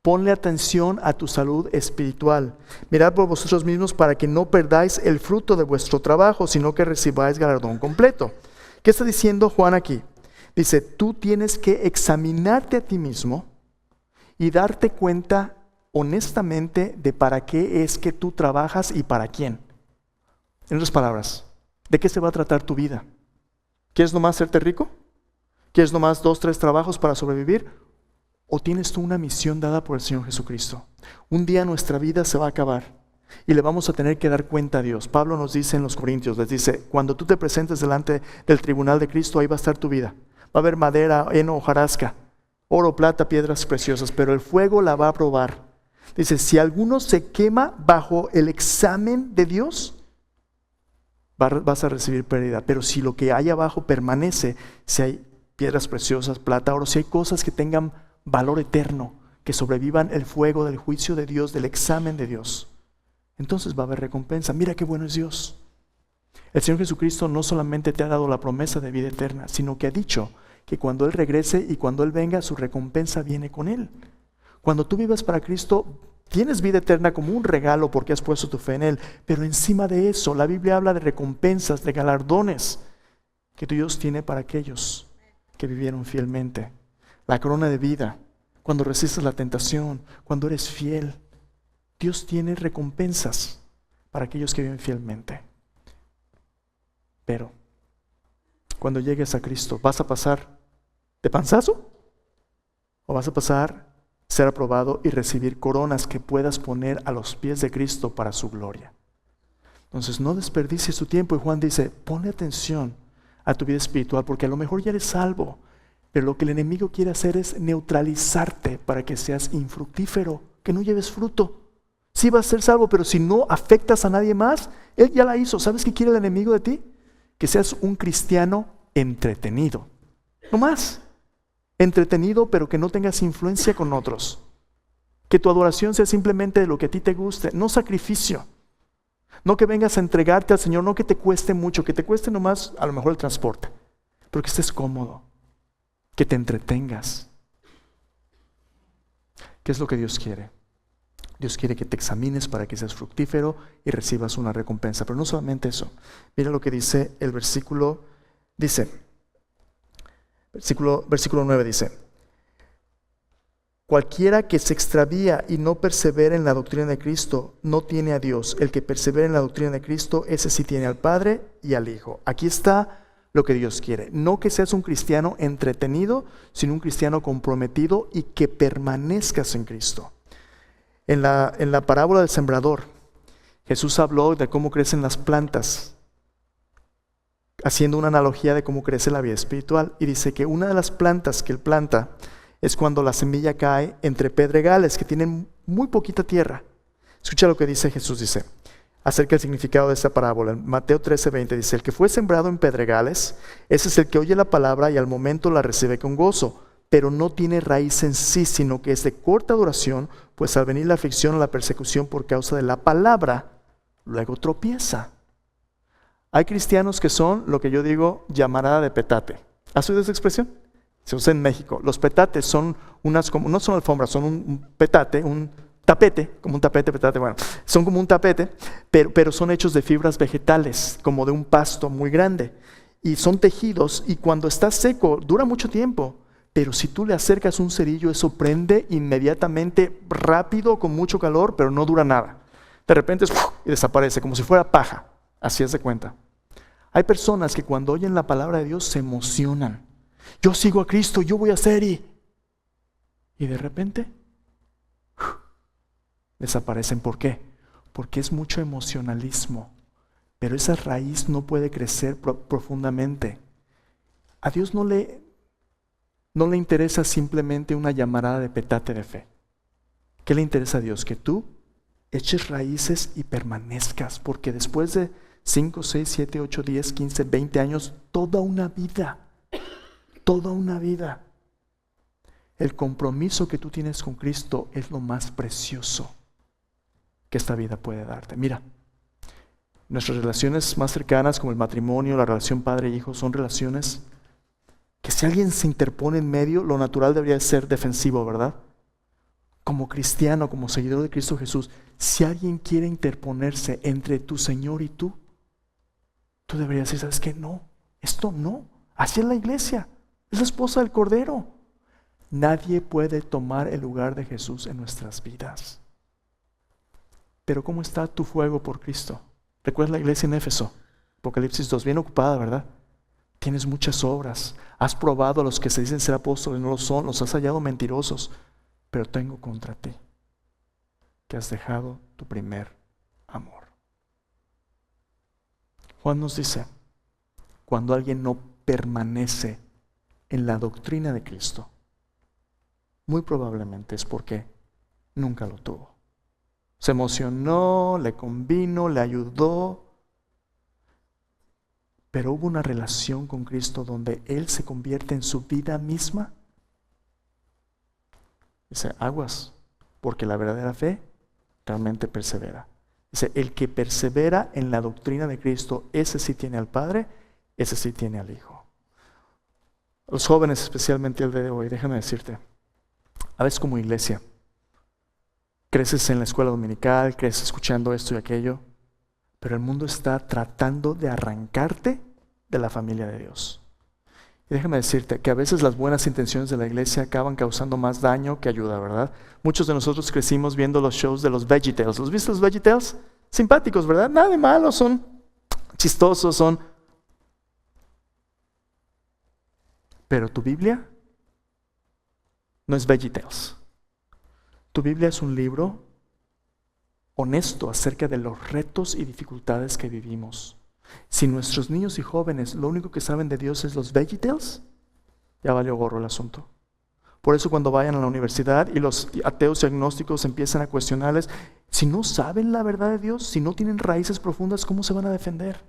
Ponle atención a tu salud espiritual. Mirad por vosotros mismos para que no perdáis el fruto de vuestro trabajo, sino que recibáis galardón completo. ¿Qué está diciendo Juan aquí? Dice, tú tienes que examinarte a ti mismo y darte cuenta honestamente de para qué es que tú trabajas y para quién. En otras palabras, ¿de qué se va a tratar tu vida? ¿Quieres nomás hacerte rico? ¿Quieres nomás 2, 3 trabajos para sobrevivir? ¿O tienes tú una misión dada por el Señor Jesucristo? Un día nuestra vida se va a acabar y le vamos a tener que dar cuenta a Dios. Pablo nos dice en los Corintios, les dice, cuando tú te presentes delante del tribunal de Cristo, ahí va a estar tu vida. Va a haber madera, heno, hojarasca, oro, plata, piedras preciosas, pero el fuego la va a probar. Dice, si alguno se quema bajo el examen de Dios, vas a recibir pérdida. Pero si lo que hay abajo permanece, si hay piedras preciosas, plata, oro, si hay cosas que tengan valor eterno, que sobrevivan el fuego del juicio de Dios, del examen de Dios, entonces va a haber recompensa. Mira qué bueno es Dios. El Señor Jesucristo no solamente te ha dado la promesa de vida eterna, sino que ha dicho que cuando Él regrese y cuando Él venga, su recompensa viene con Él. Cuando tú vivas para Cristo, tienes vida eterna como un regalo porque has puesto tu fe en Él. Pero encima de eso, la Biblia habla de recompensas, de galardones que Dios tiene para aquellos que vivieron fielmente. La corona de vida, cuando resistes la tentación, cuando eres fiel. Dios tiene recompensas para aquellos que viven fielmente. Pero cuando llegues a Cristo, ¿vas a pasar de panzazo? ¿O vas a pasar, ser aprobado y recibir coronas que puedas poner a los pies de Cristo para su gloria? Entonces no desperdicies tu tiempo. Y Juan dice, ponle atención a tu vida espiritual, porque a lo mejor ya eres salvo, pero lo que el enemigo quiere hacer es neutralizarte para que seas infructífero, que no lleves fruto. Sí vas a ser salvo, pero si no afectas a nadie más, Él ya la hizo. ¿Sabes qué quiere el enemigo de ti? Que seas un cristiano entretenido. No más. Entretenido, pero que no tengas influencia con otros. Que tu adoración sea simplemente de lo que a ti te guste, no sacrificio. No que vengas a entregarte al Señor, no que te cueste mucho, que te cueste nomás a lo mejor el transporte, pero que estés cómodo, que te entretengas. ¿Qué es lo que Dios quiere? Dios quiere que te examines para que seas fructífero y recibas una recompensa. Pero no solamente eso. Mira lo que dice el versículo. Versículo 9 dice: cualquiera que se extravía y no persevera en la doctrina de Cristo no tiene a Dios. El que persevera en la doctrina de Cristo, ese sí tiene al Padre y al Hijo. Aquí está lo que Dios quiere. No que seas un cristiano entretenido, sino un cristiano comprometido y que permanezcas en Cristo. En la parábola del sembrador, Jesús habló de cómo crecen las plantas, haciendo una analogía de cómo crece la vida espiritual. Y dice que una de las plantas que Él planta es cuando la semilla cae entre pedregales que tienen muy poquita tierra. Escucha lo que dice Jesús, dice, acerca del significado de esta parábola. En Mateo 13:20 dice, el que fue sembrado en pedregales, ese es el que oye la palabra y al momento la recibe con gozo, pero no tiene raíz en sí, sino que es de corta duración, pues al venir la aflicción o la persecución por causa de la palabra, luego tropieza. Hay cristianos que son lo que yo digo llamarada de petate. ¿Has oído esa expresión? Se usa en México. Los petates son unas, como no son alfombras, son un petate, un tapete, como un tapete, petate, bueno, son como un tapete, pero son hechos de fibras vegetales, como de un pasto muy grande. Y son tejidos, y cuando está seco, dura mucho tiempo. Pero si tú le acercas un cerillo, eso prende inmediatamente, rápido, con mucho calor, pero no dura nada. De repente y desaparece, como si fuera paja. Así es de cuenta. Hay personas que cuando oyen la palabra de Dios se emocionan. Yo sigo a Cristo, yo voy a hacer y de repente desaparecen. ¿Por qué? Porque es mucho emocionalismo. Pero esa raíz no puede crecer profundamente. A Dios no le interesa simplemente una llamarada de petate de fe. ¿Qué le interesa a Dios? Que tú eches raíces y permanezcas, porque después de 5, 6, 7, 8, 10, 15, 20 años, toda una vida, el compromiso que tú tienes con Cristo es lo más precioso que esta vida puede darte. Mira, nuestras relaciones más cercanas, como el matrimonio, la relación padre-hijo, son relaciones que si alguien se interpone en medio, lo natural debería ser defensivo, ¿verdad? Como cristiano, como seguidor de Cristo Jesús, si alguien quiere interponerse entre tu Señor y tú deberías decir, ¿sabes qué? No, esto no. Así es la iglesia, es la esposa del Cordero. Nadie puede tomar el lugar de Jesús en nuestras vidas. Pero ¿cómo está tu fuego por Cristo? ¿Recuerdas la iglesia en Éfeso? Apocalipsis 2, bien ocupada, ¿verdad? Tienes muchas obras, has probado a los que se dicen ser apóstoles y no lo son, los has hallado mentirosos, pero tengo contra ti que has dejado tu primer amor. Juan nos dice, cuando alguien no permanece en la doctrina de Cristo, muy probablemente es porque nunca lo tuvo. Se emocionó, le convino, le ayudó, pero hubo una relación con Cristo donde Él se convierte en su vida misma. Dice, aguas, porque la verdadera fe realmente persevera. Dice, el que persevera en la doctrina de Cristo, ese sí tiene al Padre, ese sí tiene al Hijo. Los jóvenes, especialmente el de hoy, déjame decirte, a veces como iglesia, creces en la escuela dominical, creces escuchando esto y aquello, pero el mundo está tratando de arrancarte de la familia de Dios. Y déjame decirte que a veces las buenas intenciones de la iglesia acaban causando más daño que ayuda, ¿verdad? Muchos de nosotros crecimos viendo los shows de los VeggieTales. ¿Los viste los VeggieTales? Simpáticos, ¿verdad? Nada de malo, son chistosos, son... Pero tu Biblia no es VeggieTales. Tu Biblia es un libro honesto acerca de los retos y dificultades que vivimos. Si nuestros niños y jóvenes lo único que saben de Dios es los VeggieTales, ya valió gorro el asunto. Por eso cuando vayan a la universidad y los ateos y agnósticos empiezan a cuestionarles, si no saben la verdad de Dios, si no tienen raíces profundas, ¿cómo se van a defender?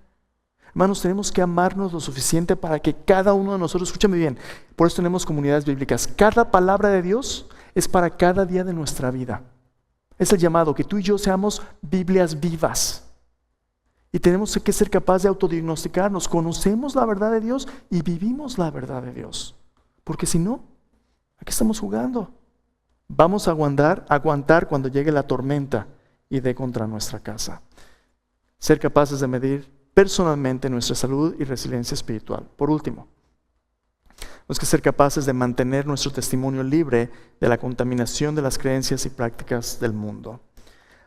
Hermanos, tenemos que amarnos lo suficiente para que cada uno de nosotros, escúchame bien, por eso tenemos comunidades bíblicas. Cada palabra de Dios es para cada día de nuestra vida. Es el llamado, que tú y yo seamos Biblias vivas. Y tenemos que ser capaces de autodiagnosticarnos. Conocemos la verdad de Dios y vivimos la verdad de Dios. Porque si no, ¿a qué estamos jugando? Vamos a aguantar cuando llegue la tormenta y dé contra nuestra casa. Ser capaces de medir personalmente nuestra salud y resiliencia espiritual. Por último, tenemos que ser capaces de mantener nuestro testimonio libre de la contaminación de las creencias y prácticas del mundo.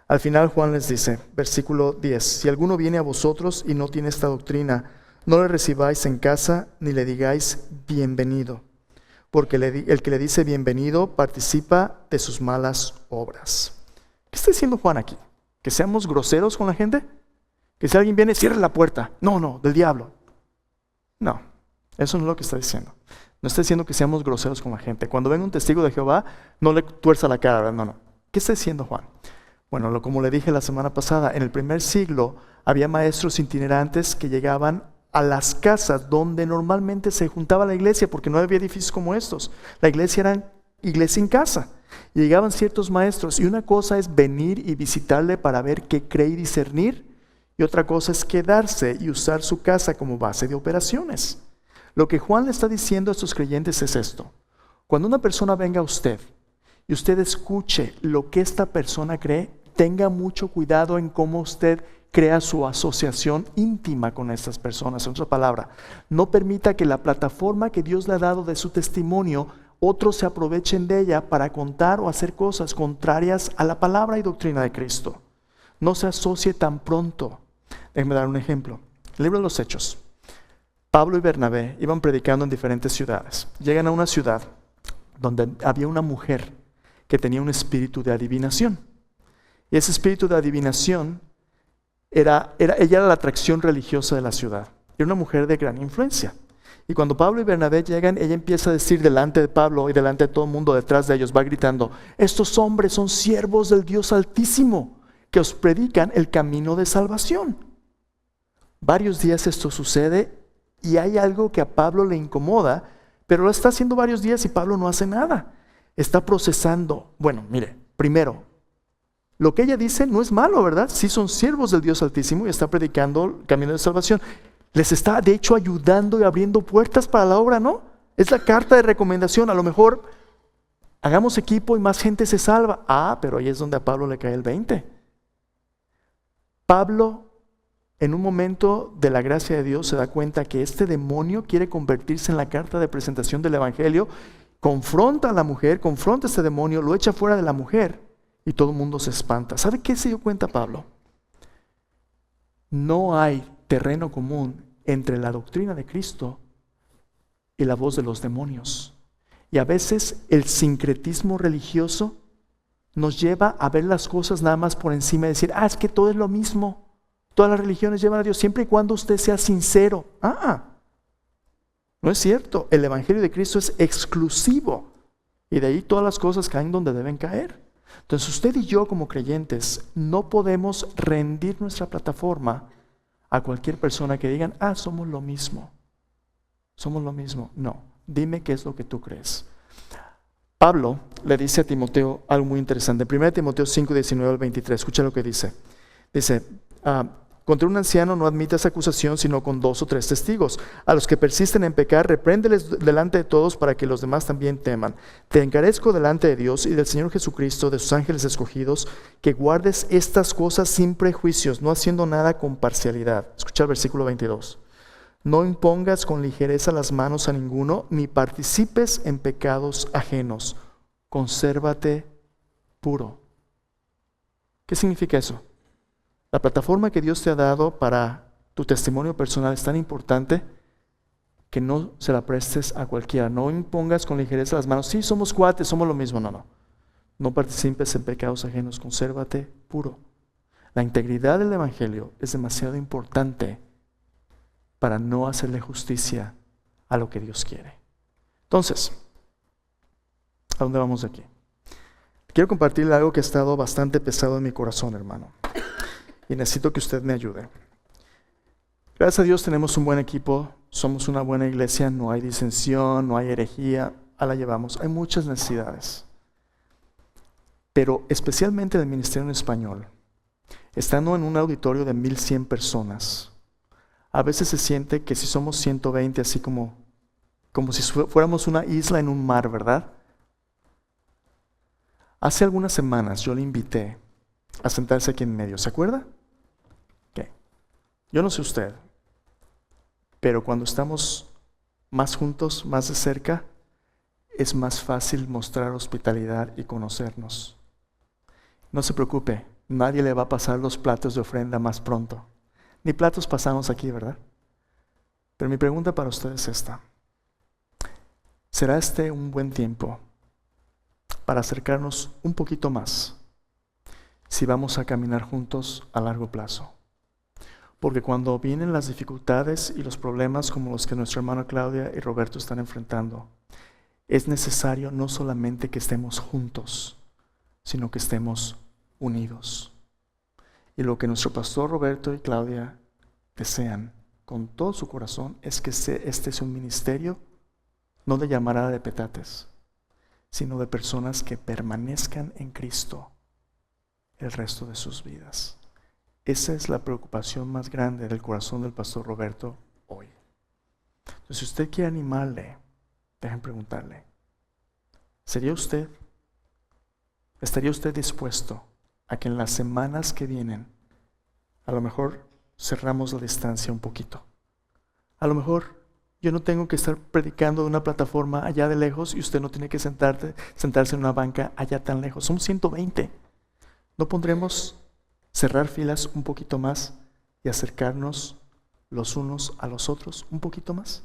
Al final Juan les dice, versículo 10, si alguno viene a vosotros y no tiene esta doctrina, no le recibáis en casa ni le digáis bienvenido, porque el que le dice bienvenido participa de sus malas obras. ¿Qué está diciendo Juan aquí? ¿Que seamos groseros con la gente? ¿Que si alguien viene, cierre la puerta? No, del diablo. No, eso no es lo que está diciendo. No está diciendo que seamos groseros con la gente. Cuando venga un testigo de Jehová, no le tuerza la cara, no. ¿Qué está diciendo Juan? Bueno, como le dije la semana pasada, en el primer siglo había maestros itinerantes que llegaban a las casas donde normalmente se juntaba la iglesia, porque no había edificios como estos. La iglesia era iglesia en casa. Y llegaban ciertos maestros, y una cosa es venir y visitarle para ver qué cree y discernir, y otra cosa es quedarse y usar su casa como base de operaciones. Lo que Juan le está diciendo a estos creyentes es esto: cuando una persona venga a usted y usted escuche lo que esta persona cree, tenga mucho cuidado en cómo usted crea su asociación íntima con estas personas. En otra palabra, no permita que la plataforma que Dios le ha dado de su testimonio, otros se aprovechen de ella para contar o hacer cosas contrarias a la palabra y doctrina de Cristo. No se asocie tan pronto. Déjenme dar un ejemplo. El libro de los Hechos. Pablo y Bernabé iban predicando en diferentes ciudades. Llegan a una ciudad donde había una mujer que tenía un espíritu de adivinación. Y ese espíritu de adivinación ella era la atracción religiosa de la ciudad. Era una mujer de gran influencia. Y cuando Pablo y Bernabé llegan, ella empieza a decir delante de Pablo y delante de todo el mundo detrás de ellos, va gritando, estos hombres son siervos del Dios Altísimo, que os predican el camino de salvación. Varios días esto sucede y hay algo que a Pablo le incomoda, pero lo está haciendo varios días y Pablo no hace nada. Está procesando. Bueno, mire, primero, lo que ella dice no es malo, ¿verdad? Sí son siervos del Dios Altísimo y está predicando el camino de salvación. Les está, de hecho, ayudando y abriendo puertas para la obra, ¿no? Es la carta de recomendación. A lo mejor hagamos equipo y más gente se salva. Pero ahí es donde a Pablo le cae el 20. Pablo, en un momento de la gracia de Dios, se da cuenta que este demonio quiere convertirse en la carta de presentación del Evangelio, confronta a la mujer, confronta a este demonio, lo echa fuera de la mujer y todo el mundo se espanta. ¿Sabe qué se dio cuenta Pablo? No hay terreno común entre la doctrina de Cristo y la voz de los demonios. Y a veces el sincretismo religioso nos lleva a ver las cosas nada más por encima y decir, es que todo es lo mismo. Todas las religiones llevan a Dios siempre y cuando usted sea sincero. No es cierto. El Evangelio de Cristo es exclusivo. Y de ahí todas las cosas caen donde deben caer. Entonces usted y yo como creyentes no podemos rendir nuestra plataforma a cualquier persona que digan, somos lo mismo. Somos lo mismo. No, dime qué es lo que tú crees. Pablo le dice a Timoteo algo muy interesante. 1 Timoteo 5, 19 al 23. Escucha lo que dice. Dice, contra un anciano no admitas acusación sino con 2 o 3 testigos. A los que persisten en pecar, repréndeles delante de todos para que los demás también teman. Te encarezco delante de Dios y del Señor Jesucristo, de sus ángeles escogidos, que guardes estas cosas sin prejuicios, no haciendo nada con parcialidad. Escucha el versículo 22. No impongas con ligereza las manos a ninguno, ni participes en pecados ajenos. Consérvate puro. ¿Qué significa eso? La plataforma que Dios te ha dado para tu testimonio personal es tan importante que no se la prestes a cualquiera. No impongas con ligereza las manos. Sí, somos cuates, somos lo mismo. No. No participes en pecados ajenos. Consérvate puro. La integridad del Evangelio es demasiado importante para no hacerle justicia a lo que Dios quiere. Entonces, ¿a dónde vamos de aquí? Quiero compartirle algo que ha estado bastante pesado en mi corazón, hermano. Y necesito que usted me ayude. Gracias a Dios tenemos un buen equipo, somos una buena iglesia, no hay disensión, no hay herejía, a la llevamos. Hay muchas necesidades. Pero especialmente en el ministerio en español, estando en un auditorio de 1100 personas, a veces se siente que si somos 120, así como si fuéramos una isla en un mar, ¿verdad? Hace algunas semanas yo le invité a sentarse aquí en medio, ¿se acuerda? Okay. Yo no sé usted, pero cuando estamos más juntos, más de cerca, es más fácil mostrar hospitalidad y conocernos. No se preocupe, nadie le va a pasar los platos de ofrenda más pronto. Ni platos pasamos aquí, ¿verdad? Pero mi pregunta para usted es esta. ¿Será este un buen tiempo para acercarnos un poquito más si vamos a caminar juntos a largo plazo? Porque cuando vienen las dificultades y los problemas como los que nuestra hermana Claudia y Roberto están enfrentando, es necesario no solamente que estemos juntos, sino que estemos unidos. Y lo que nuestro pastor Roberto y Claudia desean con todo su corazón es que este es un ministerio no de llamarada de petates, sino de personas que permanezcan en Cristo el resto de sus vidas. Esa es la preocupación más grande del corazón del pastor Roberto hoy. Entonces, si usted quiere animarle, déjenme preguntarle, ¿estaría usted dispuesto a que en las semanas que vienen, a lo mejor cerramos la distancia un poquito? A lo mejor yo no tengo que estar predicando de una plataforma allá de lejos y usted no tiene que sentarse en una banca allá tan lejos. Somos 120. ¿No pondremos cerrar filas un poquito más y acercarnos los unos a los otros un poquito más?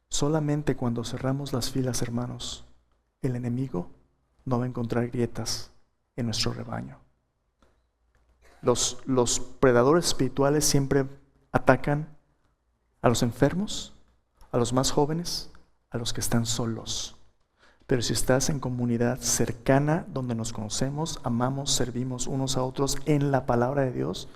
Solamente cuando cerramos las filas, hermanos, el enemigo no va a encontrar grietas en nuestro rebaño. Los predadores espirituales siempre atacan a los enfermos, a los más jóvenes, a los que están solos. Pero si estás en comunidad cercana, donde nos conocemos, amamos, servimos unos a otros en la palabra de Dios,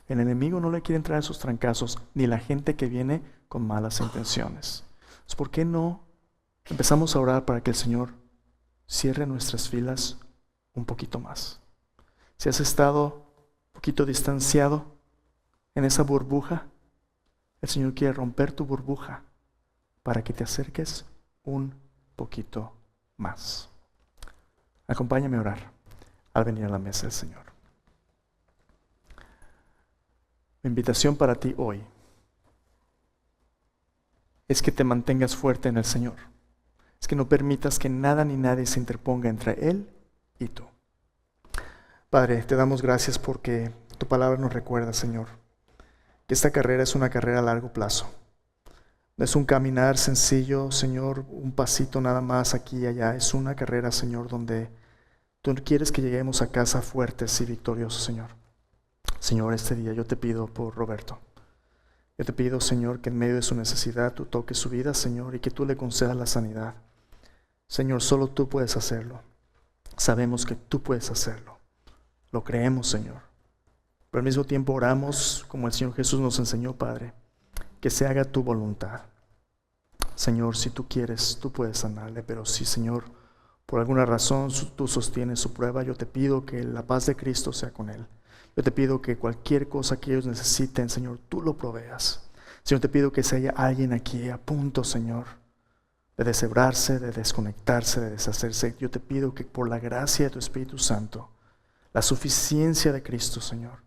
el enemigo no le quiere entrar a esos trancazos, ni la gente que viene con malas intenciones. Entonces, ¿por qué no empezamos a orar para que el Señor cierre nuestras filas un poquito más? Si has estado un poquito distanciado en esa burbuja, el Señor quiere romper tu burbuja para que te acerques un poquito más. Acompáñame a orar al venir a la mesa del Señor. Mi invitación para ti hoy es que te mantengas fuerte en el Señor. Es que no permitas que nada ni nadie se interponga entre Él y tú. Padre, te damos gracias porque tu palabra nos recuerda, Señor, que esta carrera es una carrera a largo plazo. No es un caminar sencillo, Señor, un pasito nada más aquí y allá. Es una carrera, Señor, donde tú quieres que lleguemos a casa fuertes y victoriosos, Señor. Señor, este día yo te pido por Roberto. Yo te pido, Señor, que en medio de su necesidad tú toques su vida, Señor, y que tú le concedas la sanidad. Señor, solo tú puedes hacerlo. Sabemos que tú puedes hacerlo. Lo creemos, Señor. Pero al mismo tiempo oramos, como el Señor Jesús nos enseñó, Padre, que se haga tu voluntad. Señor, si tú quieres, tú puedes sanarle, pero si, Señor, por alguna razón tú sostienes su prueba, yo te pido que la paz de Cristo sea con él. Yo te pido que cualquier cosa que ellos necesiten, Señor, tú lo proveas. Señor, te pido que si haya alguien aquí a punto, Señor, de deshebrarse, de desconectarse, de deshacerse, yo te pido que por la gracia de tu Espíritu Santo, la suficiencia de Cristo, Señor,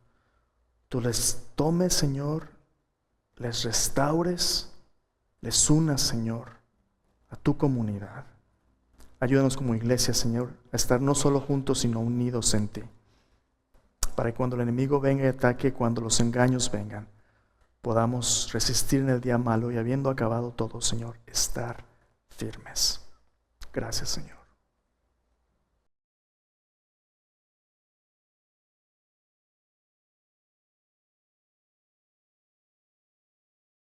tú les tomes, Señor, les restaures, les unas, Señor, a tu comunidad. Ayúdanos como iglesia, Señor, a estar no solo juntos, sino unidos en ti, para que cuando el enemigo venga y ataque, cuando los engaños vengan, podamos resistir en el día malo y habiendo acabado todo, Señor, estar firmes. Gracias, Señor.